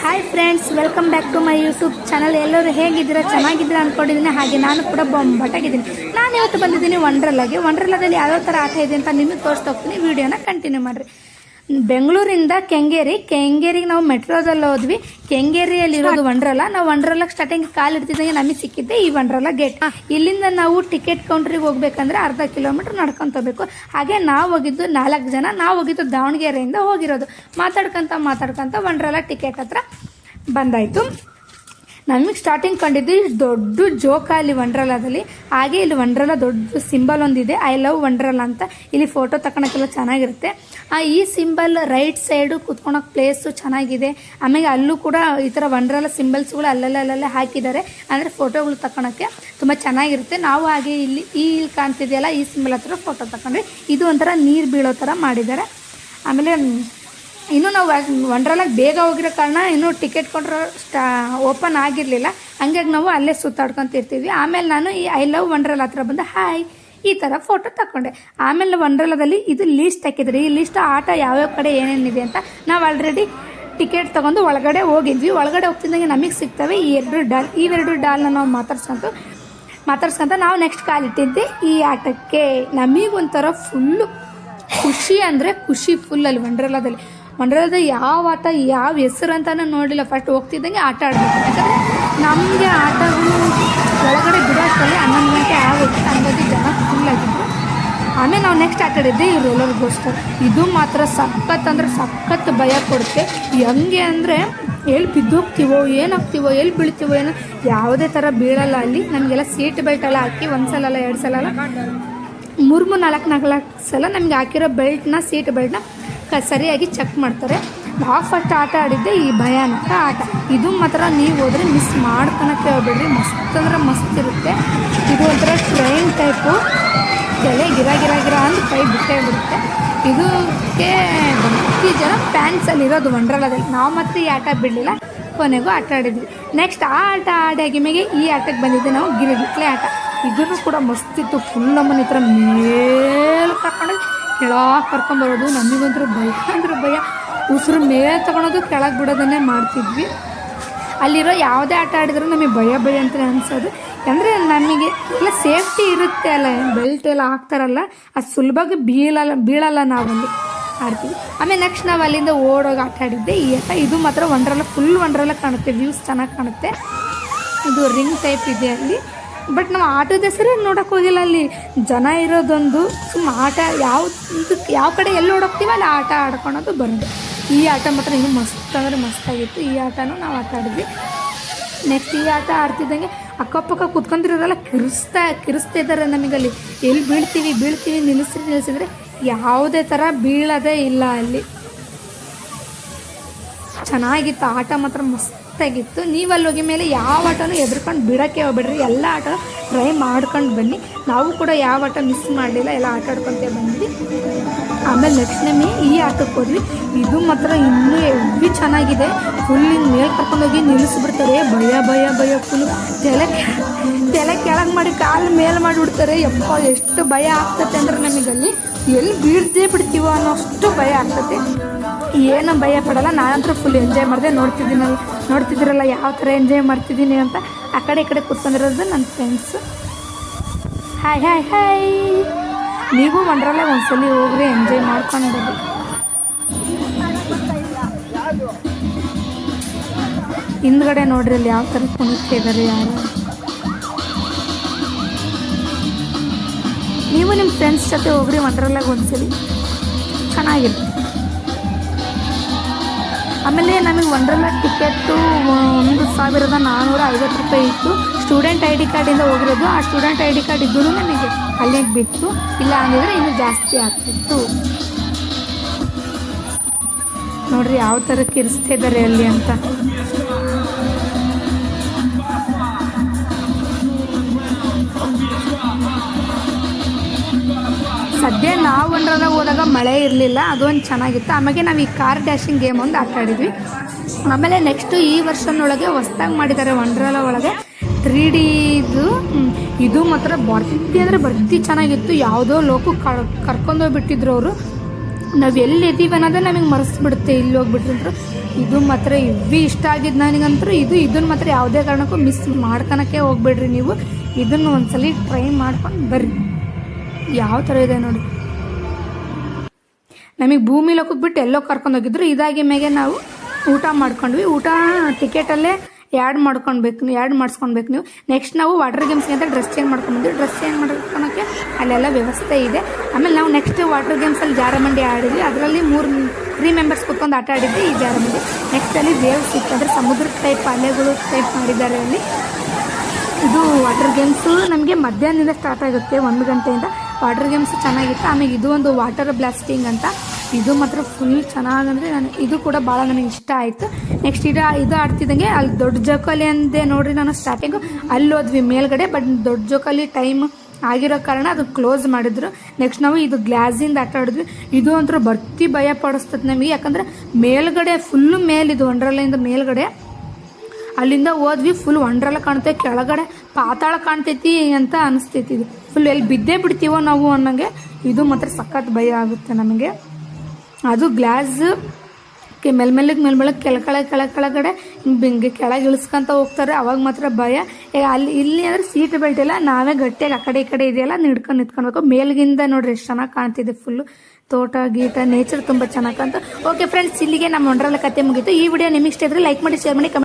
Hi friends, welcome back to my YouTube channel. ಎಲ್ಲರೂ ಹೇಗಿದ್ದೀರಾ? ಚೆನ್ನಾಗಿದ್ದೀರಾ ಅಂದ್ಕೊಂಡಿದ್ದೀನಿ. ಹಾಗೆ ನಾನು ಕೂಡ ಬೊಂಬಾಟಾಗಿದ್ದೀನಿ. ನಾನು ಇವತ್ತು ಬಂದಿದ್ದೀನಿ ವಂಡರ್ಲಾದಲ್ಲಿ ಯಾವ್ಯಾವ ಥರ ಆಟ ಇದೆ ಅಂತ ನಿಮಗೆ ತೋರಿಸ್ತಾ ಹೋಗ್ತೀನಿ. ವಿಡಿಯೋನ ಕಂಟಿನ್ಯೂ ಮಾಡಿರಿ. ಬೆಂಗಳೂರಿಂದ ಕೆಂಗೇರಿಗೆ ನಾವು ಮೆಟ್ರೋದಲ್ಲಿ ಹೋದ್ವಿ. ಕೆಂಗೇರಿಯಲ್ಲಿರೋದು ವಂಡರ್ಲಾ. ನಾವು ವಂಡರ್ಲಾಗೆ ಸ್ಟಾರ್ಟಿಂಗ್ ಕಾಲಿಡ್ತಿದ್ದಂಗೆ ನಮಗೆ ಸಿಕ್ಕಿದ್ದೆ ಈ ವಂಡರ್ಲಾ ಗೇಟ್. ಇಲ್ಲಿಂದ ನಾವು ಟಿಕೆಟ್ ಕೌಂಟ್ರಿಗೆ ಹೋಗ್ಬೇಕಂದ್ರೆ ಅರ್ಧ ಕಿಲೋಮೀಟರ್ ನಡ್ಕೊಂತ ಹೋಗ್ಬೇಕು. ಹಾಗೆ ನಾವು ಹೋಗಿದ್ದು 4 ಜನ. ನಾವು ಹೋಗಿದ್ದು ದಾವಣಗೆರೆಯಿಂದ ಹೋಗಿರೋದು. ಮಾತಾಡ್ಕೊಂತ ವಂಡರ್ಲಾ ಟಿಕೆಟ್ ಹತ್ರ ಬಂದಾಯಿತು. ನಮಗೆ ಸ್ಟಾರ್ಟಿಂಗ್ ಕಂಡಿದ್ದು ದೊಡ್ಡ ಜೋಕಾಲಿ ವಂಡರ್ಲಾದಲ್ಲಿ. ಹಾಗೆ ಇಲ್ಲಿ ವಂಡರ್ಲಾ ದೊಡ್ಡ ಸಿಂಬಲ್ ಒಂದಿದೆ, ಐ ಲವ್ ವಂಡರ್ಲಾ ಅಂತ. ಇಲ್ಲಿ ಫೋಟೋ ತಗೊಳಕ್ಕೆಲ್ಲ ಚೆನ್ನಾಗಿರುತ್ತೆ. ಈ ಸಿಂಬಲ್ ರೈಟ್ ಸೈಡು ಕುತ್ಕೊಳಕ್ಕೆ ಪ್ಲೇಸು ಚೆನ್ನಾಗಿದೆ. ಆಮೇಲೆ ಅಲ್ಲೂ ಕೂಡ ಈ ಥರ ವಂಡರ್ಲಾ ಸಿಂಬಲ್ಸ್ಗಳು ಅಲ್ಲಲ್ಲೇ ಹಾಕಿದ್ದಾರೆ, ಅಂದರೆ ಫೋಟೋಗಳು ತಗೊಳಕ್ಕೆ ತುಂಬ ಚೆನ್ನಾಗಿರುತ್ತೆ. ನಾವು ಹಾಗೆ ಇಲ್ಲಿ ಕಾಣ್ತಿದೆಯಲ್ಲ, ಈ ಸಿಂಬಲ್ ಹತ್ರ ಫೋಟೋ ತಗೊಂಡ್ರೆ ಇದು ಒಂಥರ ನೀರು ಬೀಳೋ ಥರ ಮಾಡಿದ್ದಾರೆ. ಆಮೇಲೆ ಇನ್ನೂ ನಾವು ವಂಡರ್ಲಾಗೆ ಬೇಗ ಹೋಗಿರೋ ಕಾರಣ ಇನ್ನೂ ಟಿಕೆಟ್ ಕೌಂಟ್ರ್ ಓಪನ್ ಆಗಿರಲಿಲ್ಲ. ಹಂಗಾಗಿ ನಾವು ಅಲ್ಲೇ ಸುತ್ತಾಡ್ಕೊತಿರ್ತೀವಿ. ಆಮೇಲೆ ನಾನು ಈ ಐ ಲವ್ ವಂಡರ್ಲಾ ಹತ್ರ ಬಂದು ಹಾಯ್ ಈ ಥರ ಫೋಟೋ ತಗೊಂಡೆ. ಆಮೇಲೆ ವಂಡರ್ಲಾದಲ್ಲಿ ಇದು ಲೀಸ್ಟ್ ಹಾಕಿದ್ರಿ. ಈ ಲೀಸ್ಟ್ ಆಟ ಯಾವ್ಯಾವ ಕಡೆ ಏನೇನಿದೆ ಅಂತ ನಾವು ಆಲ್ರೆಡಿ ಟಿಕೆಟ್ ತೊಗೊಂಡು ಒಳಗಡೆ ಹೋಗಿದ್ವಿ. ಒಳಗಡೆ ಹೋಗ್ತಿದ್ದಂಗೆ ನಮಗೆ ಸಿಗ್ತವೆ ಇವೆರಡು ಡಾಲ್ನ ನಾವು ಮಾತಾಡ್ಸ್ಕೊಂತ ನಾವು ನೆಕ್ಸ್ಟ್ ಕಾಲಿಟ್ಟಿದ್ದೆ ಈ ಆಟಕ್ಕೆ. ನಮಗೊಂಥರ ಫುಲ್ಲು ಖುಷಿ ಅಂದರೆ ಖುಷಿ ಫುಲ್. ಅಲ್ಲಿ ವಂಡರ್ಲಾದಲ್ಲಿ ಯಾವ ಆಟ ಯಾವ ಹೆಸರು ಅಂತಾನು ನೋಡಿಲ್ಲ. ಫಸ್ಟ್ ಹೋಗ್ತಿದ್ದಂಗೆ ಆಟ ಆಡಬೇಕು. ಯಾಕಂದರೆ ನಮಗೆ ಆಟಗಳು ಒಳಗಡೆ ಬಿಡೋಷ್ಟರಲ್ಲಿ 11 ಗಂಟೆ ಆಗುತ್ತೆ. ಹಂಗಾಗಿ ಜನ ಫುಲ್ ಆಗಿದ್ರು. ಆಮೇಲೆ ನಾವು ನೆಕ್ಸ್ಟ್ ಆಟ ಆಡಿದ್ದೆ ಈ ರೋಲರ್ ಕೋಸ್ಟರ್. ಇದು ಮಾತ್ರ ಸಖತ್ ಭಯ ಕೊಡುತ್ತೆ. ಹೆಂಗೆ ಅಂದರೆ ಎಲ್ಲಿ ಬಿದ್ದೋಗ್ತೀವೋ ಏನಾಗ್ತೀವೋ ಎಲ್ಲಿ ಬೀಳ್ತೀವೋ ಏನೋ ಯಾವುದೇ ಥರ ಬೀಳಲ್ಲ. ಅಲ್ಲಿ ನಮಗೆಲ್ಲ ಸೀಟ್ ಬೆಲ್ಟ್ ಎಲ್ಲ ಹಾಕಿ 1 ಸಲ ಅಲ್ಲ 2 ಸಲ ಅಲ್ಲ 3-4 ಸಲ ನಮಗೆ ಹಾಕಿರೋ ಸೀಟ್ ಬೆಲ್ಟ್ನ ಸರಿಯಾಗಿ ಚೆಕ್ ಮಾಡ್ತಾರೆ. ನಾವು ಫಸ್ಟ್ ಆಟ ಆಡಿದ್ದೆ ಈ ಭಯಾನಕ ಆಟ. ಇದು ಮಾತ್ರ ನೀವು ಹೋದರೆ ಮಿಸ್ ಮಾಡ್ಕೊಳಕ್ಕೆ ಹೋಗ್ಬೇಡ್ರಿ. ಮಸ್ತ್ ಇರುತ್ತೆ. ಇದು ಒಂಥರ ಟ್ರೈನ್ ಟೈಪು. ತಲೆ ಗಿರ ಅಂತ ಕೈ ಬಿಟ್ಟೇ ಬಿಡುತ್ತೆ. ಇದಕ್ಕೆ ಜಾಸ್ತಿ ಜನ ಫ್ಯಾನ್ಸಲ್ಲಿರೋದು ವಂಡರ್ಲಾದಲ್ಲಿ. ನಾವು ಮಾತ್ರ ಈ ಆಟ ಬಿಡಲಿಲ್ಲ, ಕೊನೆಗೂ ಆಟ ಆಡಿದ್ವಿ. ನೆಕ್ಸ್ಟ್ ಆ ಆಟ ಆಡಾಗಿಮೇಲೆ ಈ ಆಟಕ್ಕೆ ಬಂದಿದ್ದೆ ನಾವು ಗಿರಿಗಿಟ್ಲೆ ಆಟ. ಇದನ್ನು ಕೂಡ ಮಸ್ತಿತ್ತು. ಫುಲ್ ನಮ್ಮನ್ನ ಈ ಥರ ಮೇಲೆ ಕರ್ಕೊಂಡು ಕೆಳಗೆ ಕರ್ಕೊಂಬರೋದು. ನಮಗಂತೂ ಭಯ. ಉಸಿರು ಮೇಲೆ ತೊಗೊಳೋದು ಕೆಳಗೆ ಬಿಡೋದನ್ನೇ ಮಾಡ್ತಿದ್ವಿ. ಅಲ್ಲಿರೋ ಯಾವುದೇ ಆಟ ಆಡಿದ್ರೂ ನಮಗೆ ಭಯ ಅಂತ ಅನಿಸೋದು. ಅಂದರೆ ನಮಗೆ ಎಲ್ಲ ಸೇಫ್ಟಿ ಇರುತ್ತೆ ಅಲ್ಲ, ಬೆಲ್ಟ್ ಎಲ್ಲ ಹಾಕ್ತಾರಲ್ಲ, ಅದು ಸುಲಭವಾಗಿ ಬೀಳಲ್ಲ ನಾವಲ್ಲಿ ಆಡ್ತೀವಿ. ಆಮೇಲೆ ನೆಕ್ಸ್ಟ್ ನಾವು ಅಲ್ಲಿಂದ ಓಡೋಗಿ ಆಟ ಆಡಿದ್ದೆ ಈ ಆಟ. ಇದು ಮಾತ್ರ ಫುಲ್ ವಂಡರ್ಲಾ ಕಾಣುತ್ತೆ. ವ್ಯೂಸ್ ಚೆನ್ನಾಗಿ ಕಾಣುತ್ತೆ. ಇದು ರಿಂಗ್ ಟೈಪ್ ಇದೆ ಅಲ್ಲಿ. ಬಟ್ ನಾವು ಆಟದ ಹೆಸರೇ ನೋಡೋಕೆ ಹೋಗಿಲ್ಲ. ಅಲ್ಲಿ ಜನ ಇರೋದೊಂದು ಆಟ ಯಾವ ಕಡೆ ಎಲ್ಲಿ ಓಡೋಗ್ತೀವಿ ಅಲ್ಲಿ ಆಟ ಆಡ್ಕೊಳೋದು ಬರೋದು. ಈ ಆಟ ಮಾತ್ರ ಇನ್ನೂ ಮಸ್ತಾಗಿತ್ತು. ಈ ಆಟನೂ ನಾವು ಆಟ ಆಡಿದ್ವಿ. ನೆಕ್ಸ್ಟ್ ಈ ಆಟ ಆಡ್ತಿದ್ದಂಗೆ ಅಕ್ಕಪಕ್ಕ ಕುತ್ಕೊಂಡಿರೋದೆಲ್ಲ ಕಿರಿಸ್ತಾ ಇದ್ದಾರೆ ನಮಗಲ್ಲಿ. ಎಲ್ಲಿ ಬೀಳ್ತೀವಿ ನಿಲ್ಲಿಸಿದ್ರೆ ಯಾವುದೇ ಥರ ಬೀಳೋದೇ ಇಲ್ಲ ಅಲ್ಲಿ. ಚೆನ್ನಾಗಿತ್ತು ಆಟ ಮಾತ್ರ ಮಸ್ತಾಗಿತ್ತು. ನೀವು ಅಲ್ಲಿ ಹೋಗಿ ಮೇಲೆ ಯಾವ ಆಟನೂ ಎದ್ರುಕೊಂಡು ಬಿಡೋಕ್ಕೆ ಹೋಗ್ಬೇಡ್ರಿ. ಎಲ್ಲ ಆಟ ಟ್ರೈ ಮಾಡ್ಕೊಂಡು ಬನ್ನಿ. ನಾವು ಕೂಡ ಯಾವ ಆಟ ಮಿಸ್ ಮಾಡಲಿಲ್ಲ, ಎಲ್ಲ ಆಟ ಆಡ್ಕೊತೇ ಬಂದ್ವಿ. ಆಮೇಲೆ ನೆಕ್ಸ್ಟ್ ನಮಗೆ ಈ ಆಟಕ್ಕೆ ಹೋದ್ವಿ. ಇದು ಮಾತ್ರ ಇನ್ನೂ ಹೆವಿ ಚೆನ್ನಾಗಿದೆ. ಫುಲ್ ಮೇಲೆ ಕರ್ಕೊಂಡೋಗಿ ನಿಲ್ಲಿಸ್ಬಿಡ್ತಾರೆ. ಭಯ ಫುಲ್. ತಲೆ ಕೆಳಗೆ ಮಾಡಿ ಕಾಲು ಮೇಲೆ ಮಾಡಿಬಿಡ್ತಾರೆ. ಎಷ್ಟು ಭಯ ಆಗ್ತದೆ ಅಂದರೆ ನಮಗಲ್ಲಿ ಎಲ್ಲಿ ಬಿಡ್ತೀವೋ ಅನ್ನೋ ಅಷ್ಟು ಭಯ ಆಗ್ತದೆ. ಏನು ಭಯ ಪಡಲ್ಲ. ನಾನಂತೂ ಫುಲ್ ಎಂಜಾಯ್ ಮಾಡಿದೆ. ನೋಡ್ತಿದ್ದೀರಲ್ಲ ಯಾವ ಥರ ಎಂಜಾಯ್ ಮಾಡ್ತಿದ್ದೀನಿ ಅಂತ. ಆ ಕಡೆ ಈ ಕಡೆ ಕೂತ್ಕೊಂಡಿರೋದು ನನ್ನ ಫ್ರೆಂಡ್ಸು. ಹಾಯ್ ನೀವು ವಂಡರ್ಲಾ ಒಂದ್ಸಲಿ ಹೋಗ್ರಿ, ಎಂಜಾಯ್ ಮಾಡ್ಕೊಂಡಿರೋದು. ಹಿಂದ್ಗಡೆ ನೋಡ್ರಿ ಅಲ್ಲಿ ಯಾವ ಥರ ಕುಣಿತಿದ್ದಾರೆ ಯಾರು. ನೀವು ನಿಮ್ಮ ಫ್ರೆಂಡ್ಸ್ ಜೊತೆ ಹೋಗ್ರಿ ವಂಡರ್ಲಾಗೆ ಒಂದ್ಸಲಿ, ಚೆನ್ನಾಗಿರುತ್ತೆ. ಆಮೇಲೆ ನಮಗೆ ವಂಡರ್ಲಾ ಟಿಕೆಟ್ಟು 1450 ರೂಪಾಯಿ ಇತ್ತು. ಸ್ಟೂಡೆಂಟ್ ID ಕಾರ್ಡಿಂದ ಹೋಗಿರೋದು. ಆ ಸ್ಟೂಡೆಂಟ್ ID ಕಾರ್ಡ್ ಇದ್ದೂ ನಮಗೆ ಅಲ್ಲಿಗೆ ಬಿತ್ತು. ಇಲ್ಲ ಅಂದಿದ್ರೆ ಇನ್ನೂ ಜಾಸ್ತಿ ಆಗ್ತಿತ್ತು. ನೋಡ್ರಿ ಯಾವ ಥರ ಕಿರಿಸ್ತಾ ಇದ್ದಾರೆ ಅಲ್ಲಿ ಅಂತ. ಸದ್ಯ ನಾವು ವಂಡರ್ಲಾಗೆ ಹೋದಾಗ ಮಳೆ ಇರಲಿಲ್ಲ, ಅದೊಂದು ಚೆನ್ನಾಗಿತ್ತು. ಆಮೇಲೆ ನಾವು ಈ ಕಾರ್ ಡ್ಯಾಶಿಂಗ್ ಗೇಮ್ ಒಂದು ಆಟ ಆಡಿದ್ವಿ. ಆಮೇಲೆ ನೆಕ್ಸ್ಟು ಈ ವರ್ಷನೊಳಗೆ ಹೊಸ್ದಾಗಿ ಮಾಡಿದ್ದಾರೆ ವಂಡರ್ಲಾ ಒಳಗೆ 3D ಇದು ಮಾತ್ರ ಬರ್ತಿ ಚೆನ್ನಾಗಿತ್ತು. ಯಾವುದೋ ಲೋಕಕ್ಕೆ ಕರ್ಕೊಂಡೋಗ್ಬಿಟ್ಟಿದ್ರು ಅವರು. ನಾವು ಎಲ್ಲಿದ್ದೀವಿ ಅನ್ನೋದೇ ನಮಗೆ ಮರೆಸ್ಬಿಡುತ್ತೆ. ಇಲ್ಲಿ ಹೋಗ್ಬಿಟ್ರಂದ್ರು ಇದು ಮಾತ್ರ ಇವ್ವಿ ಇಷ್ಟ ಆಗಿದ್ದು ನನಗಂತೂ ಇದನ್ನ ಮಾತ್ರ ಯಾವುದೇ ಕಾರಣಕ್ಕೂ ಮಿಸ್ ಮಾಡ್ಕೊಳಕ್ಕೆ ಹೋಗ್ಬೇಡ್ರಿ. ನೀವು ಇದನ್ನು ಒಂದ್ಸಲಿ ಟ್ರೈ ಮಾಡ್ಕೊಂಡು ಬರ್ರಿ. ಯಾವ ಥರ ಇದೆ ನೋಡಿ. ನಮಗೆ ಭೂಮಿ ಲೋಕಕ್ಕೆ ಬಿಟ್ಟು ಎಲ್ಲೋ ಕರ್ಕೊಂಡು ಹೋಗಿದ್ರು. ಇದಾಗಿ ಮೇಲೆ ನಾವು ಊಟ ಮಾಡ್ಕೊಂಡ್ವಿ. ಊಟ ಟಿಕೆಟಲ್ಲೇ ಆ್ಯಡ್ ಮಾಡಿಸ್ಕೊಳ್ಬೇಕು ನೀವು. ನೆಕ್ಸ್ಟ್ ನಾವು ವಾಟರ್ ಗೇಮ್ಸ್ಗೆ ಅಂತ ಡ್ರೆಸ್ ಚೇಂಜ್ ಮಾಡ್ಕೊಂಡ್ಬಂದ್ವಿ. ಡ್ರೆಸ್ ಚೇಂಜ್ ಮಾಡ್ಕೊಳಕ್ಕೆ ಅಲ್ಲೆಲ್ಲ ವ್ಯವಸ್ಥೆ ಇದೆ. ಆಮೇಲೆ ನಾವು ನೆಕ್ಸ್ಟ್ ವಾಟರ್ ಗೇಮ್ಸಲ್ಲಿ ಜಾರಬಂಡಿ ಆಡಿದ್ವಿ. ಅದರಲ್ಲಿ 3 ಮೆಂಬರ್ಸ್ ಕೂತ್ಕೊಂಡು ಆಟ ಆಡಿದ್ವಿ ಈ ಜಾರಬಂಡಿ. ನೆಕ್ಸ್ಟ್ ಅಲ್ಲಿ ವೇವ್ಸ್ ಇತ್ತು, ಅಂದರೆ ಸಮುದ್ರ ಟೈಪ್ ಅಲೆಗಳು ಟೈಪ್ ಮಾಡಿದ್ದಾರೆ ಅಲ್ಲಿ. ಇದು ವಾಟರ್ ಗೇಮ್ಸು ನಮಗೆ ಮಧ್ಯಾಹ್ನದಿಂದ ಸ್ಟಾರ್ಟ್ ಆಗುತ್ತೆ, 1 ಗಂಟೆಯಿಂದ. ವಾಟರ್ ಗೇಮ್ಸ್ ಚೆನ್ನಾಗಿತ್ತು. ಆಮೇಲೆ ಇದು ಒಂದು ವಾಟರ್ ಬ್ಲಾಸ್ಟಿಂಗ್ ಅಂತ, ಇದು ಮಾತ್ರ ಫುಲ್ ಚೆನ್ನಾಗಂದರೆ ಇದು ಕೂಡ ಭಾಳ ನನಗೆ ಇಷ್ಟ ಆಯಿತು. ನೆಕ್ಸ್ಟ್ ಇದು ಆಡ್ತಿದ್ದಂಗೆ ಅಲ್ಲಿ ದೊಡ್ಡ ಜೋಕಾಲಿ ಅಂದೆ ನೋಡ್ರಿ. ನಾನು ಸ್ಟಾರ್ಟಿಂಗು ಅಲ್ಲಿ ಹೋದ್ವಿ ಮೇಲ್ಗಡೆ, ಬಟ್ ದೊಡ್ಡ ಜೋಕಾಲಿ ಟೈಮ್ ಆಗಿರೋ ಕಾರಣ ಅದು ಕ್ಲೋಸ್ ಮಾಡಿದ್ರು. ನೆಕ್ಸ್ಟ್ ನಾವು ಇದು ಗ್ಲಾಸಿಂದ ಆಟ ಆಡಿದ್ವಿ. ಇದು ಅಂತೂ ಬರ್ತಿ ಭಯ ಪಡಿಸ್ತದೆ ನಮಗೆ, ಯಾಕಂದರೆ ಮೇಲ್ಗಡೆ ಫುಲ್ಲು ಮೇಲಿದು ವಂಡರ್ಲೆಯಿಂದ ಮೇಲ್ಗಡೆ ಅಲ್ಲಿಂದ ಹೋದ್ವಿ. ಫುಲ್ ವಂಡರ್ಲ ಕಾಣುತ್ತೆ, ಕೆಳಗಡೆ ಪಾತಾಳ ಕಾಣ್ತೈತಿ ಅಂತ ಅನಿಸ್ತೈತಿ. ಇದು ಫುಲ್ ಎಲ್ಲಿ ಬಿದ್ದೇ ಬಿಡ್ತೀವೋ ನಾವು ಅನ್ನಂಗೆ. ಇದು ಮಾತ್ರ ಸಖತ್ ಭಯ ಆಗುತ್ತೆ ನಮಗೆ. ಅದು ಗ್ಲಾಸ್ ಮೇಲ್ಮೆಲ್ಲಗೆ ಕೆಳಗಡೆ ಹಿಂಗೆ ಕೆಳಗೆ ಇಳಿಸ್ಕೊಂತ ಹೋಗ್ತಾರೆ, ಅವಾಗ ಮಾತ್ರ ಭಯ. ಇಲ್ಲಿ ಅಂದರೆ ಸೀಟ್ ಬೆಲ್ಟ್ ಇಲ್ಲ, ನಾವೇ ಗಟ್ಟಿಯಾಗಿ ಆ ಕಡೆ ಈ ಕಡೆ ಇದೆಯಲ್ಲ ನಿಡ್ಕೊಂಡು ನಿಂತ್ಕೊಳ್ಬೇಕು. ಮೇಲ್ಗಿಂದ ನೋಡ್ರಿ ಎಷ್ಟು ಚೆನ್ನಾಗಿ ಕಾಣ್ತಿದೆ. ಫುಲ್ಲು ತೋಟ ಗೀಟ ನೇಚರ್ ತುಂಬ ಚೆನ್ನಾಗಿ ಕಾಣ್ತು. ಓಕೆ ಫ್ರೆಂಡ್ಸ್, ಇಲ್ಲಿಗೆ ನಮ್ಮ ವಂಡರ್ಲ ಕತೆ ಮುಗೀತು. ಈ ವಿಡಿಯೋ ನಿಮಗೆ ಇಷ್ಟ ಇದ್ರೆ ಲೈಕ್ ಮಾಡಿ, ಶೇರ್ ಮಾಡಿ, ಕಮೆಂಟ್